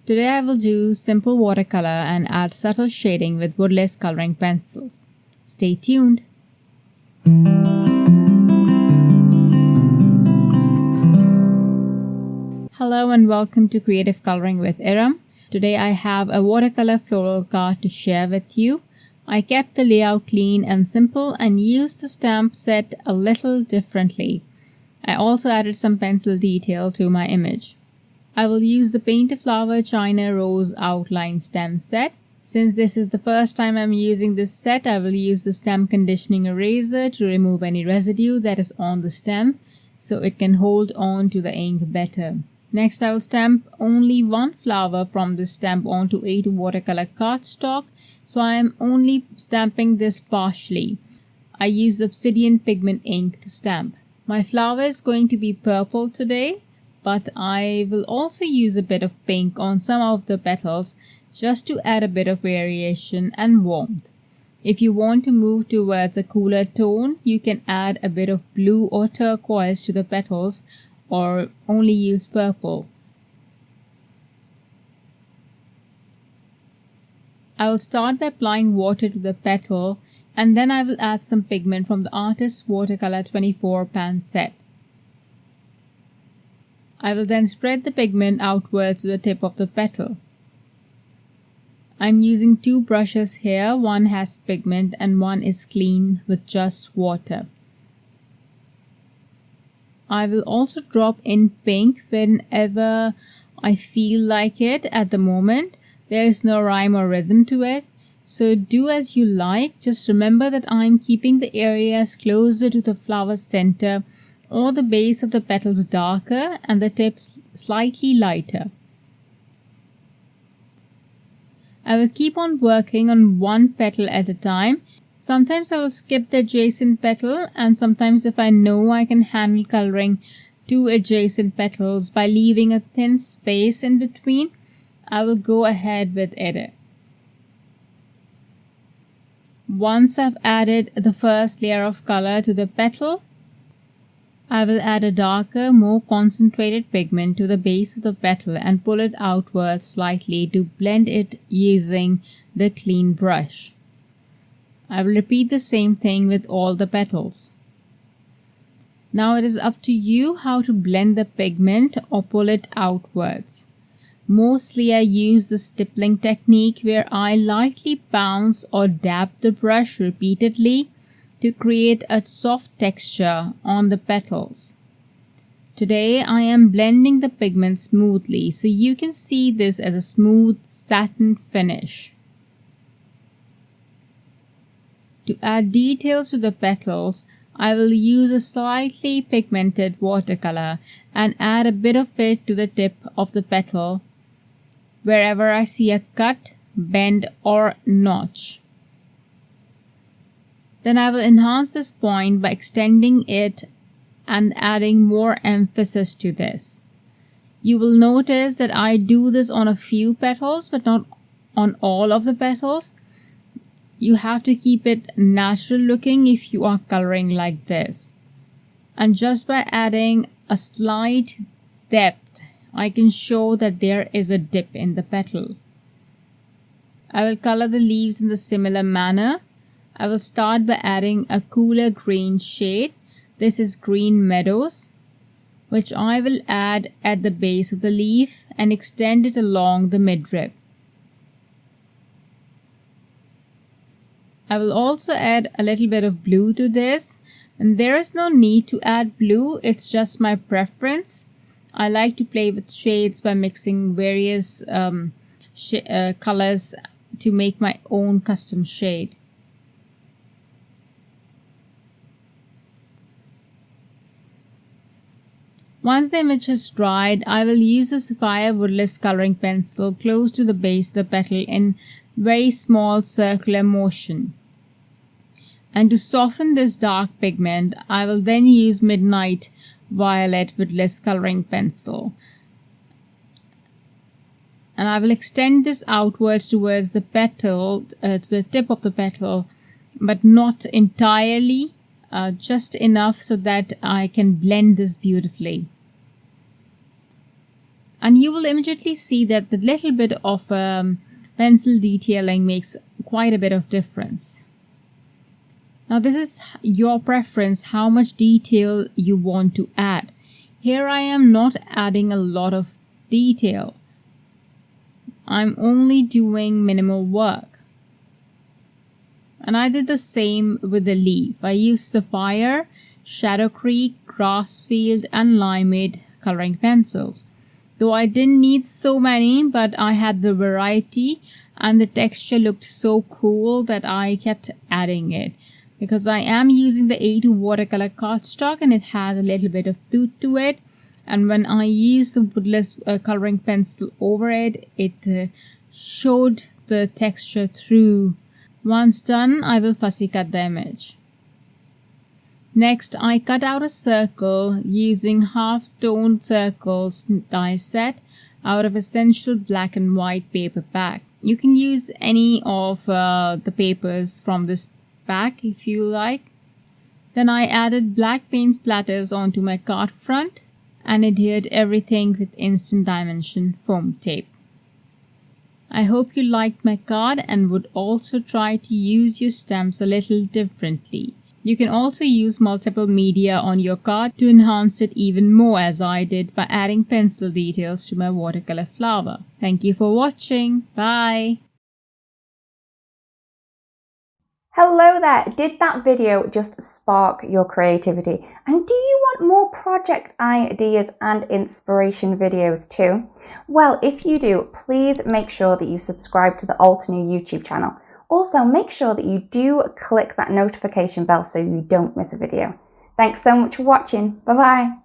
Today I will do simple watercolor and add subtle shading with Woodless coloring pencils. Stay tuned. Hello and welcome to Creative Coloring with Iram. Today I have a watercolor floral card to share with you. I kept the layout clean and simple and used the stamp set a little differently. I also added some pencil detail to my image. I will use the Paint a Flower China Rose Outline Stem set. Since this is the first time I'm using this set, I will use the stem conditioning eraser to remove any residue that is on the stem so it can hold on to the ink better. Next, I will stamp only one flower from this stamp onto 8 watercolor cardstock, so I am only stamping this partially. I used Obsidian Pigment Ink to stamp. My flower is going to be purple today, but I will also use a bit of pink on some of the petals just to add a bit of variation and warmth. If you want to move towards a cooler tone, you can add a bit of blue or turquoise to the petals or only use purple. I will start by applying water to the petal and then I will add some pigment from the Artist Watercolor 24 pan set. I will then spread the pigment outwards to the tip of the petal. I'm using 2 brushes here, one has pigment and one is clean with just water. I will also drop in pink whenever I feel like it at the moment. There is no rhyme or rhythm to it, so do as you like. Just remember that I'm keeping the areas closer to the flower center or the base of the petals darker and the tips slightly lighter. I will keep on working on one petal at a time. Sometimes I will skip the adjacent petal, and sometimes if I know I can handle coloring 2 adjacent petals by leaving a thin space in between, I will go ahead with it. Once I've added the first layer of color to the petal, I will add a darker, more concentrated pigment to the base of the petal and pull it outwards slightly to blend it using the clean brush. I will repeat the same thing with all the petals. Now it is up to you how to blend the pigment or pull it outwards. Mostly I use the stippling technique where I lightly bounce or dab the brush repeatedly to create a soft texture on the petals. Today I am blending the pigment smoothly so you can see this as a smooth satin finish. To add details to the petals, I will use a slightly pigmented watercolor and add a bit of it to the tip of the petal wherever I see a cut, bend or notch. Then I will enhance this point by extending it and adding more emphasis to this. You will notice that I do this on a few petals but not on all of the petals. You have to keep it natural looking if you are coloring like this. And just by adding a slight depth, I can show that there is a dip in the petal. I will color the leaves in the similar manner. I will start by adding a cooler green shade. This is Green Meadows, which I will add at the base of the leaf and extend it along the midrib. I will also add a little bit of blue to this, and there is no need to add blue, it's just my preference. I like to play with shades by mixing various colors to make my own custom shade. Once the image has dried, I will use a Sapphire Woodless coloring pencil close to the base of the petal in very small circular motion. And to soften this dark pigment, I will then use Midnight Violet Woodless coloring pencil. And I will extend this outwards towards the petal, to the tip of the petal, but not entirely, just enough so that I can blend this beautifully. And you will immediately see that the little bit of pencil detailing makes quite a bit of difference. Now this is your preference, how much detail you want to add. Here I am not adding a lot of detail. I'm only doing minimal work. And I did the same with the leaf. I used Sapphire, Shadow Creek, Grassfield and Limeade coloring pencils. Though I didn't need so many, but I had the variety and the texture looked so cool that I kept adding it. Because I am using the A2 watercolor cardstock and it has a little bit of tooth to it. And when I used the Woodless coloring pencil over it, it showed the texture through. Once done, I will fussy cut the image. Next, I cut out a circle using Halftone circles die set out of Essential black and white paper pack. You can use any of the papers from this pack if you like. Then I added black paint splatters onto my card front and adhered everything with instant dimension foam tape. I hope you liked my card and would also try to use your stamps a little differently. You can also use multiple media on your card to enhance it even more, as I did by adding pencil details to my watercolor flower. Thank you for watching. Bye! Hello there! Did that video just spark your creativity? And do you want more project ideas and inspiration videos too? Well, if you do, please make sure that you subscribe to the Altenew YouTube channel. Also, make sure that you do click that notification bell so you don't miss a video. Thanks so much for watching. Bye bye!